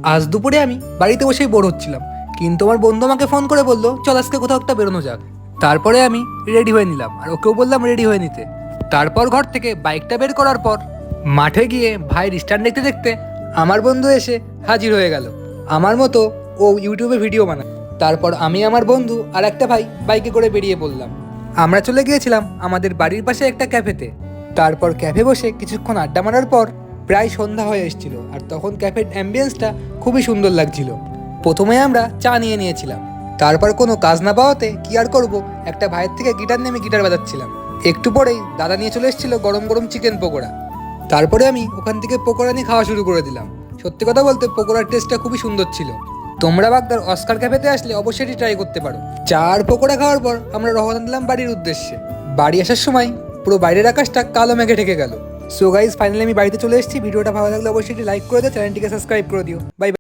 আজ দুপুরে আমি বাড়িতে বসেই বোর হচ্ছিলাম, কিন্তু আমার বন্ধু আমাকে ফোন করে বললো চল আজকে কোথাও একটা বেরোনো যাক। তারপরে আমি রেডি হয়ে নিলাম আর ওকেও বললাম রেডি হয়ে নিতে। তারপর ঘর থেকে বাইকটা বের করার পর মাঠে গিয়ে ভাইয়ের স্ট্যান্ড দেখতে দেখতে আমার বন্ধু এসে হাজির হয়ে গেল। আমার মতো ও ইউটিউবে ভিডিও বানায়। তারপর আমি, আমার বন্ধু আর একটা ভাই বাইকে করে বেরিয়ে পড়লাম। আমরা চলে গিয়েছিলাম আমাদের বাড়ির পাশে একটা ক্যাফেতে। তারপর ক্যাফে বসে কিছুক্ষণ আড্ডা মারার পর প্রায় সন্ধ্যা হয়ে এসেছিল, আর তখন ক্যাফের অ্যাম্বিয়েন্সটা খুবই সুন্দর লাগছিল। প্রথমে আমরা চা নিয়ে নিয়েছিলাম, তারপর কোনো কাজ না পাওয়াতে কি আর করবো, একটা ভাইয়ের থেকে গিটার নেমে গিটার বাজাচ্ছিলাম। একটু পরেই দাদা নিয়ে চলে এসেছিল গরম গরম চিকেন পকোড়া। তারপরে আমি ওখান থেকে পকোড়া নিয়ে খাওয়া শুরু করে দিলাম। সত্যি কথা বলতে পকোড়ার টেস্টটা খুবই সুন্দর ছিল। তোমরা বাগদার অস্কার ক্যাফেতে আসলে অবশ্যই এটি ট্রাই করতে পারো। চা আর পকোড়া খাওয়ার পর আমরা রওনা দিলাম বাড়ির উদ্দেশ্যে। বাড়ি আসার সময় পুরো বাইরের আকাশটা কালো মেঘে ঢেকে গেল। সো গাইজ, ফাইনালি আমি বাড়িতে চলে এসেছি। ভিডিওটা ভালো লাগলে অবশ্যই লাইক করে দিও, চ্যানেলটিকে সাবস্ক্রাইব করে দিও। Bye bye.